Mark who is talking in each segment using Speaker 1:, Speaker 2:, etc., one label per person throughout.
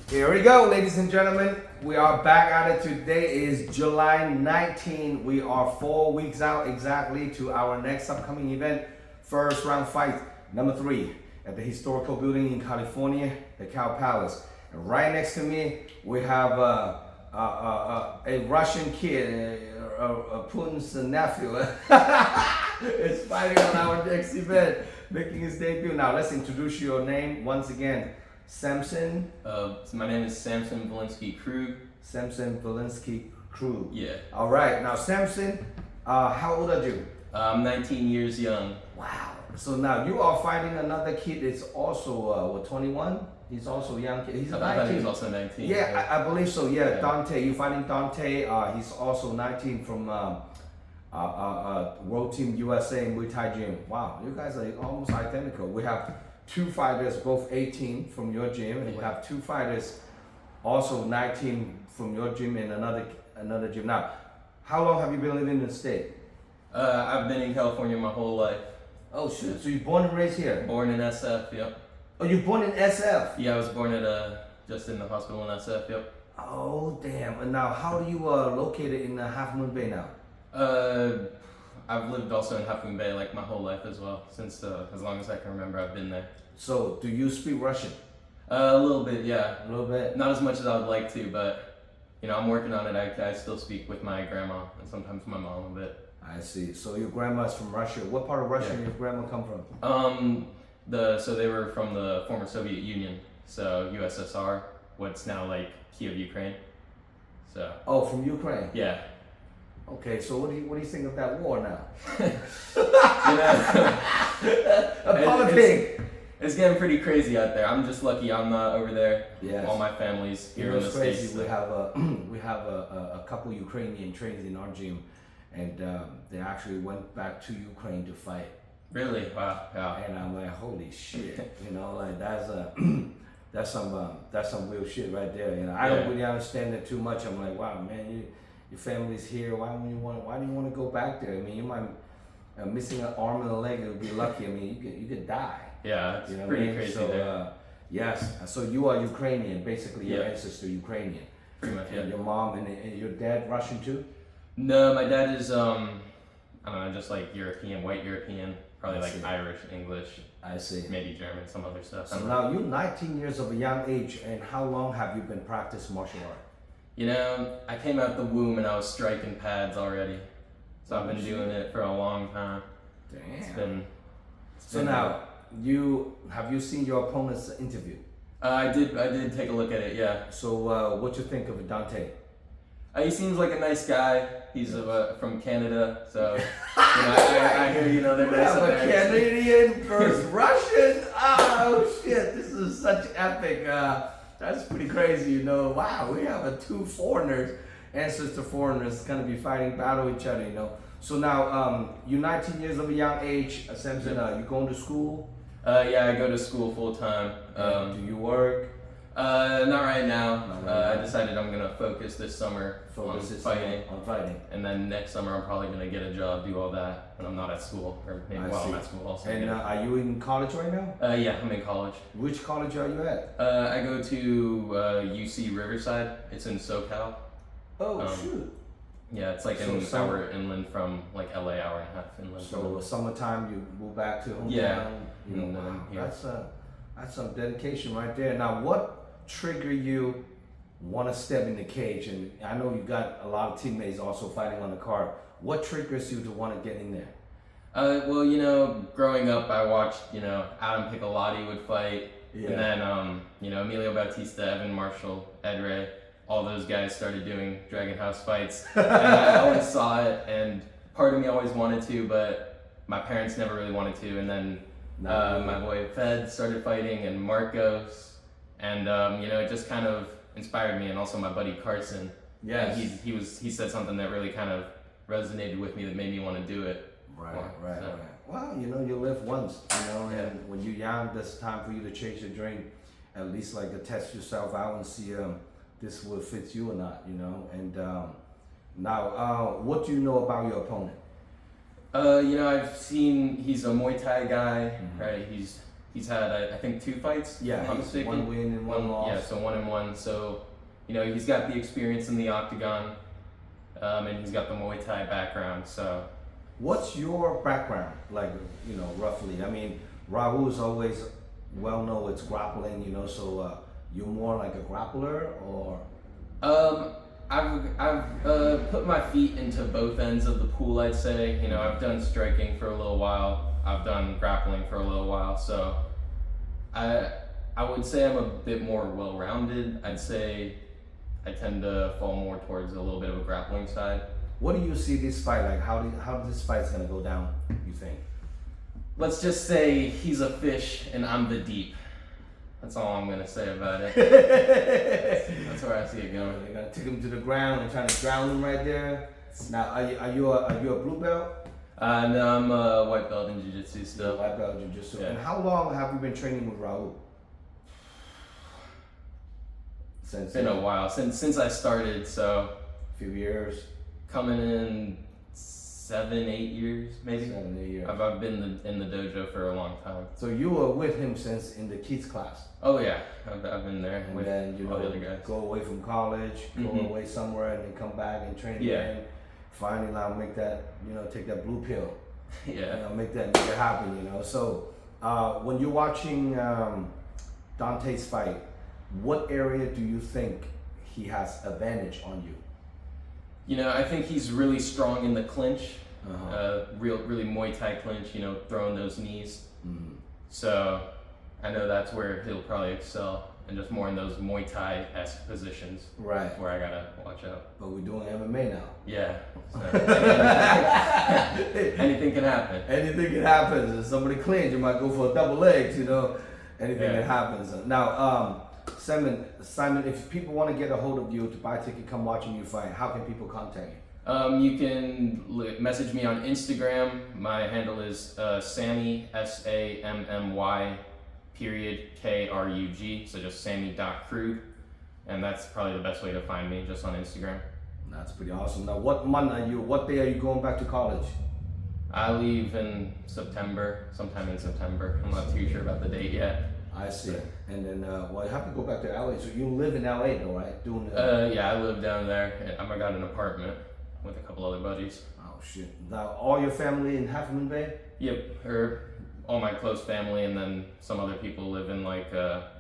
Speaker 1: Here we go, ladies and gentlemen. We are back at it. Today is July 19. We are 4 weeks out exactly to our next upcoming event, First Round Fight number 3 at the historical building in California, the Cow Palace. And right next to me, we have a Russian kid, Putin's nephew, is fighting on our next event, making his debut. Now, let's introduce your name once again. Samson?
Speaker 2: So my name is Samson Volynsky-Krug.
Speaker 1: Samson Volynsky-Krug.
Speaker 2: Yeah.
Speaker 1: All right. Now, Samson, how old are you?
Speaker 2: I'm 19 years young.
Speaker 1: Wow. So now you are fighting another kid that's also, 21? He's also a young kid. He's
Speaker 2: I thought
Speaker 1: 19.
Speaker 2: he was also 19.
Speaker 1: Yeah, I believe so. Yeah,
Speaker 2: Yeah.
Speaker 1: Dante. You're fighting Dante. He's also 19 from World Team USA Muay Thai Gym. Wow, you guys are almost identical. We have 2 fighters, both 18 from your gym, and we have 2 fighters, also 19 from your gym and another gym. Now, how long have you been living in the state?
Speaker 2: I've been in California my whole life.
Speaker 1: Oh shit! So you're born and raised here?
Speaker 2: Born in SF, yep.
Speaker 1: Oh, you're born in SF?
Speaker 2: Yeah, I was born at just in the hospital in SF, yep.
Speaker 1: Oh damn! And now, how do you located in Half Moon Bay now?
Speaker 2: I've lived also in Half Moon Bay like my whole life as well. Since as long as I can remember, I've been there.
Speaker 1: So, do you speak Russian?
Speaker 2: A little bit, yeah.
Speaker 1: A little bit.
Speaker 2: Not as much as I would like to, but you know, I'm working on it. I still speak with my grandma and sometimes my mom a bit.
Speaker 1: I see. So your grandma's from Russia. What part of Russia
Speaker 2: Yeah.
Speaker 1: your grandma come from?
Speaker 2: So they were from the former Soviet Union, so USSR, what's now like Kiev, Ukraine. So.
Speaker 1: Oh, from Ukraine.
Speaker 2: Yeah.
Speaker 1: Okay, so what do you think of that war now?
Speaker 2: You know,
Speaker 1: Politics.
Speaker 2: it's getting pretty crazy out there. I'm just lucky I'm not over there.
Speaker 1: Yes.
Speaker 2: All my family's
Speaker 1: You
Speaker 2: here
Speaker 1: know,
Speaker 2: in the
Speaker 1: it's crazy.
Speaker 2: States.
Speaker 1: We
Speaker 2: So.
Speaker 1: have we have a couple Ukrainian trainers in our gym, and they actually went back to Ukraine to fight.
Speaker 2: Really? Wow. Yeah.
Speaker 1: And I'm like, holy shit! You know, like that's some real shit right there. You know, I don't
Speaker 2: Yeah.
Speaker 1: really understand it too much. I'm like, wow, man, your family's here. Why do you want to go back there? I mean, you might missing an arm and a leg. It would be lucky. I mean, you could die.
Speaker 2: Yeah, it's
Speaker 1: You know
Speaker 2: pretty
Speaker 1: what I mean?
Speaker 2: crazy
Speaker 1: So,
Speaker 2: there.
Speaker 1: yes. So you are Ukrainian, basically. Your
Speaker 2: Yeah.
Speaker 1: ancestor Ukrainian.
Speaker 2: Pretty much,
Speaker 1: And
Speaker 2: yeah.
Speaker 1: your mom and your dad Russian too?
Speaker 2: No, my dad is I don't know, just like European, white European, probably
Speaker 1: I
Speaker 2: like
Speaker 1: see.
Speaker 2: Irish, English,
Speaker 1: I see.
Speaker 2: maybe German, some other stuff. I
Speaker 1: So
Speaker 2: don't know.
Speaker 1: now you're 19 years of a young age, and how long have you been practicing martial art?
Speaker 2: You know, I came out the womb and I was striking pads already. So I've been doing it for a long time. It's
Speaker 1: Damn.
Speaker 2: been.
Speaker 1: So now have you seen your opponent's interview?
Speaker 2: I did take a look at it. Yeah.
Speaker 1: So what you think of Dante?
Speaker 2: He seems like a nice guy. He's from Canada, so I hear they're
Speaker 1: We
Speaker 2: nice
Speaker 1: have
Speaker 2: up
Speaker 1: a
Speaker 2: there.
Speaker 1: Canadian versus Russian. Oh shit! This is such epic. That's pretty crazy, you know. Wow, we have 2 foreigners, ancestor foreigners, gonna be fighting battle each other, you know. So now, you're 19 years of a young age, Samson. You going to school?
Speaker 2: Yeah, I go to school full time.
Speaker 1: Do you work?
Speaker 2: Not right now.
Speaker 1: Not right
Speaker 2: I
Speaker 1: now.
Speaker 2: decided I'm gonna focus this summer on fighting,
Speaker 1: on fighting.
Speaker 2: and then next summer I'm probably gonna get a job, do all that when I'm not at school, or maybe
Speaker 1: I
Speaker 2: while I'm
Speaker 1: see.
Speaker 2: at school also.
Speaker 1: And are you in college right now?
Speaker 2: Yeah, I'm in college.
Speaker 1: Which college are you at?
Speaker 2: I go to UC Riverside. It's in SoCal.
Speaker 1: Oh shoot!
Speaker 2: Yeah, it's like
Speaker 1: So
Speaker 2: an
Speaker 1: summer-
Speaker 2: hour inland from like LA, hour and a half inland.
Speaker 1: So summertime, you move back to hometown.
Speaker 2: Yeah.
Speaker 1: You know,
Speaker 2: And then,
Speaker 1: wow,
Speaker 2: yeah.
Speaker 1: that's some dedication right there. Now, what trigger you want to step in the cage? And I know you got a lot of teammates also fighting on the card. What triggers you to want to get in there?
Speaker 2: Well, growing up, I watched, Adam Piccolotti would fight,
Speaker 1: Yeah.
Speaker 2: and then, Emilio Bautista, Evan Marshall, Ed Ray, all those guys started doing Dragon House fights, and I always saw it, and part of me always wanted to, but my parents never really wanted to, and then my boy Fed started fighting, and Marcos, and it just kind of inspired me, and also my buddy Carson.
Speaker 1: Yes.
Speaker 2: And he said something that really kind of resonated with me that made me want to do it.
Speaker 1: Right,
Speaker 2: more,
Speaker 1: right,
Speaker 2: so.
Speaker 1: right. Well, you live once, and
Speaker 2: Yeah.
Speaker 1: when you're young, that's time for you to chase your dream. At least like to test yourself out and see this will fit you or not, you know. And now, what do you know about your opponent?
Speaker 2: I've seen he's a Muay Thai guy,
Speaker 1: Mhm.
Speaker 2: right? He's He's had, I think, 2 fights.
Speaker 1: Yeah,
Speaker 2: if I'm not
Speaker 1: he's
Speaker 2: mistaken.
Speaker 1: one win and one loss.
Speaker 2: Yeah, so 1-1. So, he's got the experience in the octagon, and he's got the Muay Thai background. So,
Speaker 1: What's your background, like, roughly? I mean, Raul is always well known with grappling, so you're more like a grappler, or?
Speaker 2: I've put my feet into both ends of the pool, I'd say. I've done striking for a little while. I've done grappling for a little while. So I would say I'm a bit more well-rounded. I'd say I tend to fall more towards a little bit of a grappling side.
Speaker 1: What do you see this fight like? How this fight's gonna go down, you think?
Speaker 2: Let's just say he's a fish and I'm the deep. That's all I'm gonna say about it. That's where I see it going.
Speaker 1: You're gonna take him to the ground and trying to drown him right there. Now, are you a blue belt?
Speaker 2: No, I'm a white belt in jiu-jitsu still.
Speaker 1: White belt jiu-jitsu.
Speaker 2: Yeah.
Speaker 1: And how long have you been training with Raul?
Speaker 2: It's been a while since I started, so
Speaker 1: a few years.
Speaker 2: Coming in 7-8 years, maybe.
Speaker 1: 7-8 years.
Speaker 2: I've been in the dojo for a long time.
Speaker 1: So you were with him since in the kids class.
Speaker 2: Oh yeah, I've been there
Speaker 1: And
Speaker 2: with
Speaker 1: then
Speaker 2: all the other guys.
Speaker 1: go away from college, go away somewhere, and then come back and train again. Finally, now make that take that blue pill.
Speaker 2: Yeah.
Speaker 1: Make it happen. So when you're watching Dante's fight, what area do you think he has advantage on you?
Speaker 2: I think he's really strong in the clinch.
Speaker 1: Uh-huh.
Speaker 2: Really Muay Thai clinch. Throwing those knees.
Speaker 1: Mm-hmm.
Speaker 2: So I know that's where he'll probably excel, and just more in those Muay Thai-esque positions.
Speaker 1: Right.
Speaker 2: Where I gotta watch out.
Speaker 1: But we're doing MMA now.
Speaker 2: Yeah. So, anything can happen.
Speaker 1: Anything can happen. If somebody clinch, you might go for a double legs. Anything that happens. Now, Simon, if people want to get a hold of you to buy a ticket, come watching you fight, how can people contact you?
Speaker 2: You can message me on Instagram. My handle is Sammy SAMMY _KRUG. So just Sammy.Krug, and that's probably the best way to find me, just on Instagram.
Speaker 1: That's pretty awesome. Now, what day are you going back to college?
Speaker 2: I leave in September, sometime in September. I'm not too sure about the date yet.
Speaker 1: I see. And then, you have to go back to LA. So you live in LA though, right?
Speaker 2: Yeah, I live down there. I got an apartment with a couple other buddies.
Speaker 1: Oh shit! Now, all your family in Half Moon Bay?
Speaker 2: Yep, all my close family, and then some other people live in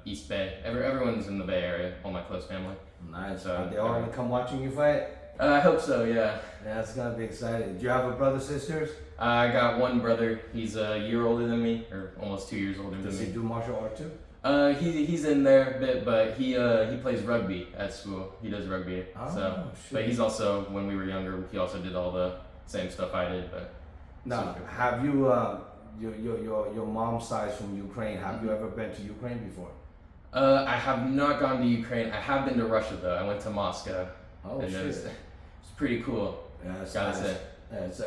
Speaker 2: East Bay. Everyone's in the Bay Area. All my close family.
Speaker 1: Nice.
Speaker 2: So,
Speaker 1: Are they all gonna come watching you fight?
Speaker 2: I hope so. Yeah.
Speaker 1: Yeah, it's gonna be exciting. Do you have a brother, sisters?
Speaker 2: I got one brother. He's a year older than me, or almost 2 years older than me.
Speaker 1: Does he do martial art too?
Speaker 2: He's in there a bit, but he plays rugby at school. He does rugby.
Speaker 1: Oh, shit.
Speaker 2: But he's also, when we were younger, he also did all the same stuff I did. But
Speaker 1: now, have you your mom's side's from Ukraine? Have you ever been to Ukraine before?
Speaker 2: I have not gone to Ukraine. I have been to Russia though. I went to Moscow.
Speaker 1: Oh
Speaker 2: and
Speaker 1: shit!
Speaker 2: It's pretty cool.
Speaker 1: Yeah, it's
Speaker 2: Gotta
Speaker 1: nice.
Speaker 2: say.
Speaker 1: Yeah, it's,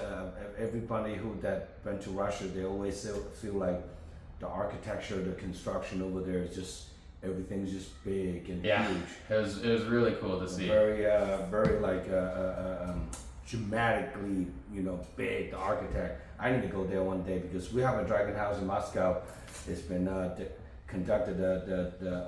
Speaker 1: everybody who that went to Russia, they always feel like the architecture, the construction over there is just everything's just big and huge.
Speaker 2: It was really cool to see.
Speaker 1: Very like dramatically, big. The architect. I need to go there one day because we have a dragon house in Moscow. It's been conducted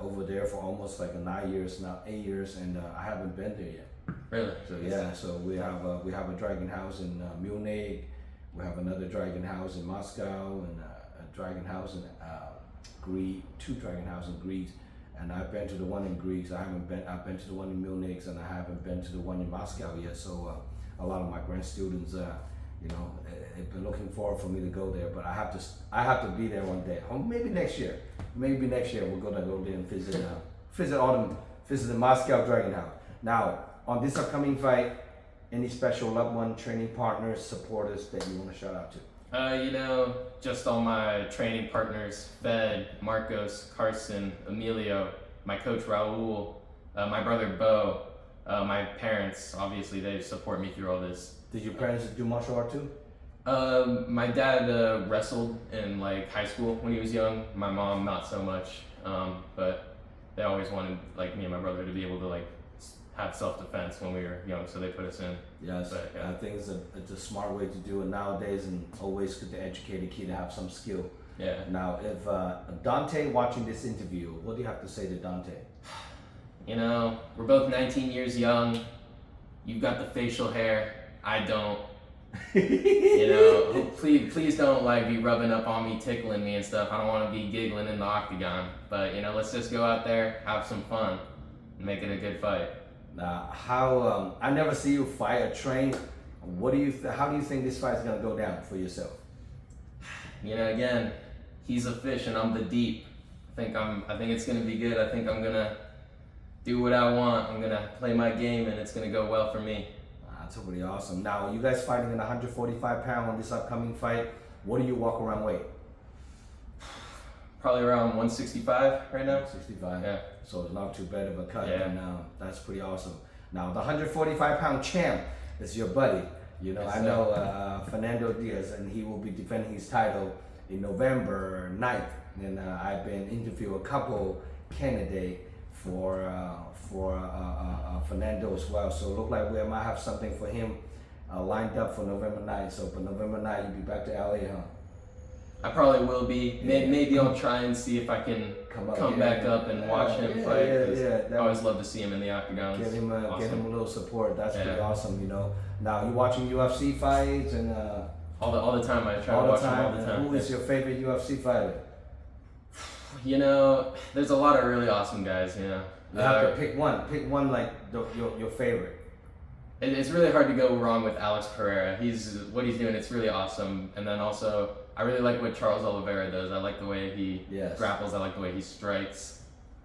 Speaker 1: over there for almost like 9 years now, 8 years, and I haven't been there yet.
Speaker 2: Really?
Speaker 1: So yeah, so we have a dragon house in Munich. We have another dragon house in Moscow and a dragon house in Greece. 2 dragon houses in Greece, and I've been to the one in Greece. I've been to the one in Munich, and I haven't been to the one in Moscow yet. So a lot of my grad students, have been looking forward for me to go there. But I have to be there one day. Or maybe next year. Maybe next year we're gonna go there and visit the Moscow Dragon House. Now, on this upcoming fight, any special loved one, training partners, supporters that you want to shout out to?
Speaker 2: Just all my training partners, Fed, Marcos, Carson, Emilio, my coach Raul, my brother Bo, my parents, obviously they support me through all this.
Speaker 1: Did your parents do martial art too?
Speaker 2: My dad wrestled in high school when he was young. My mom not so much, but they always wanted me and my brother to be able to have self-defense when we were young, so they put us in.
Speaker 1: Yes, but, I think it's a smart way to do it nowadays, and always good to educate a kid to have some skill.
Speaker 2: Yeah.
Speaker 1: Now, if Dante watching this interview, what do you have to say to Dante?
Speaker 2: You know, we're both 19 years young. You've got the facial hair. I don't. You know, please don't like be rubbing up on me, tickling me and stuff. I don't want to be giggling in the octagon. But you know, let's just go out there, have some fun, and make it a good fight.
Speaker 1: Now, how I never see you fight or train. What do you? How do you think this fight is gonna go down for yourself?
Speaker 2: You know, again, he's a fish and I'm the deep. I think it's gonna be good. I think I'm gonna do what I want. I'm gonna play my game and it's gonna go well for me.
Speaker 1: That's pretty awesome. Now, you guys fighting in 145 pound on this upcoming fight. What do you walk around weight?
Speaker 2: Probably around 165 right now.
Speaker 1: 65.
Speaker 2: Yeah.
Speaker 1: So it's not too bad of a cut.
Speaker 2: Yeah.
Speaker 1: And that's pretty awesome. Now, the 145 pound champ is your buddy. You know,
Speaker 2: Yes,
Speaker 1: I know Fernando Diaz, and he will be defending his title in November 9th. And I've been interviewing a couple candidates for Fernando as well. So it look like we might have something for him lined up for November 9th. So for November 9th, you'll be back to LA, huh?
Speaker 2: I probably will be. Maybe I'll try and see if I can come back up and watch him fight. I always love to see him in the octagon.
Speaker 1: Get him a little support. That's
Speaker 2: Yeah.
Speaker 1: pretty awesome, you know. Now you watching UFC fights and
Speaker 2: all the time. I try to watch him all the time.
Speaker 1: Who is your favorite UFC fighter?
Speaker 2: You know, there's a lot of really awesome guys. You know,
Speaker 1: You have to pick one. Pick one like your favorite.
Speaker 2: It's really hard to go wrong with Alex Pereira. What he's doing. It's really awesome. And then also, I really like what Charles Oliveira does. I like the way he grapples. I like the way he strikes.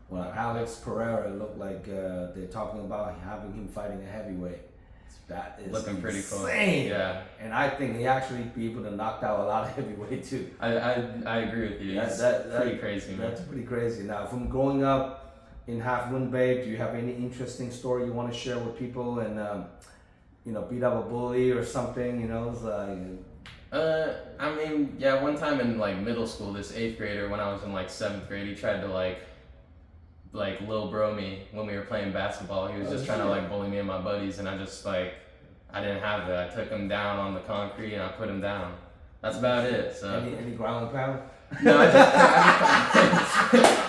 Speaker 1: Well, Alex Pereira looked like they're talking about having him fighting a heavyweight. That is
Speaker 2: looking pretty cool.
Speaker 1: Insane.
Speaker 2: Yeah.
Speaker 1: And I think he actually be able to knock out a lot of heavyweight too.
Speaker 2: I agree with you. That's pretty crazy, man.
Speaker 1: That's pretty crazy. Now, from growing up in Half Moon Bay, do you have any interesting story you want to share with people and you know, beat up a bully or something? You know, it's like.
Speaker 2: I mean, yeah. One time in like middle school, this 8th grader, when I was in like 7th grade, he tried to like lil bro me when we were playing basketball. He was just trying to like bully me and my buddies, and I didn't have that. I took him down on the concrete and I put him down. That's about it. So.
Speaker 1: Any ground and pound?
Speaker 2: No, I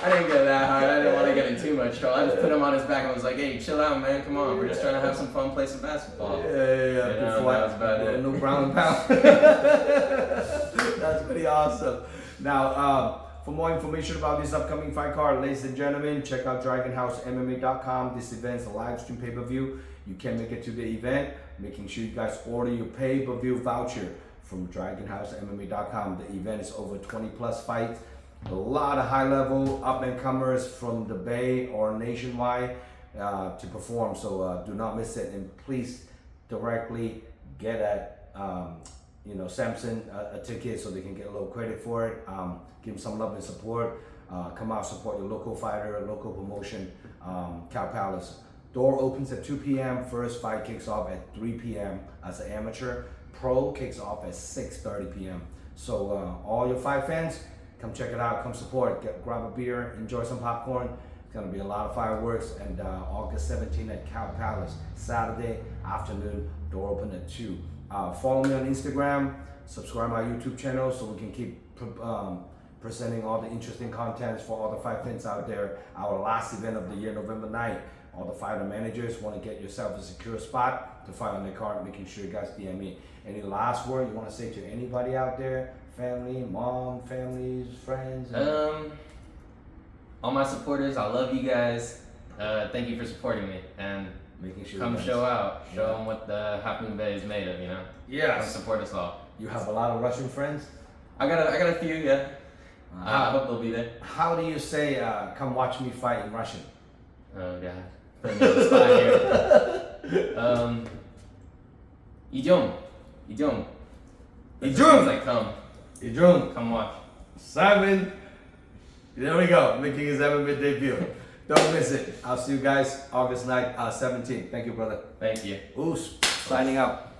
Speaker 2: didn't get that hard. I didn't want to get in too much trouble. I just put him on his back and was like, "Hey, chill out, man. Come on. We're just trying to have some fun, play some basketball."
Speaker 1: Yeah.
Speaker 2: You know, that was about it.
Speaker 1: No ground and pound. That's pretty awesome. Now, for more information about this upcoming fight card, ladies and gentlemen, check out DragonHouseMMA.com. This event is a live stream pay-per-view. You can make it to the event. Making sure you guys order your pay-per-view voucher from DragonHouseMMA.com. The event is over 20 plus fights. A lot of high-level up-and-comers from the Bay or nationwide to perform. So do not miss it. And please directly get at Samson a ticket so they can get a little credit for it. Give them some love and support. Come out, support your local fighter, local promotion, Cow Palace. Door opens at 2 p.m. First fight kicks off at 3 p.m. as an amateur. Pro kicks off at 6:30 p.m. So all your fight fans, come check it out. Come support. Grab a beer. Enjoy some popcorn. It's gonna be a lot of fireworks. And August 17th at Cow Palace, Saturday afternoon. Door open at 2. Follow me on Instagram. Subscribe my YouTube channel so we can keep presenting all the interesting contents for all the fight fans out there. Our last event of the year, November 9th. All the fighter managers want to get yourself a secure spot to fight on their card, making sure you guys DM me. Any last word you want to say to anybody out there? Family, mom, families, friends?
Speaker 2: All my supporters, I love you guys. Thank you for supporting me and
Speaker 1: making sure
Speaker 2: come show out. Show them what the Half Moon Bay is made of, you know?
Speaker 1: Yes.
Speaker 2: Come support us all.
Speaker 1: You have a lot of Russian friends?
Speaker 2: I got a few, yeah. I hope they'll be there.
Speaker 1: How do you say, come watch me fight in Russian?
Speaker 2: Oh, God. Putting me on the spot here. Идем.
Speaker 1: Idem.
Speaker 2: Like come.
Speaker 1: Idem.
Speaker 2: Come watch.
Speaker 1: Simon. There we go. Making his MMA debut. Don't miss it. I'll see you guys August 9th, 17th. Thank you, brother.
Speaker 2: Thank you.
Speaker 1: Oos. Signing out.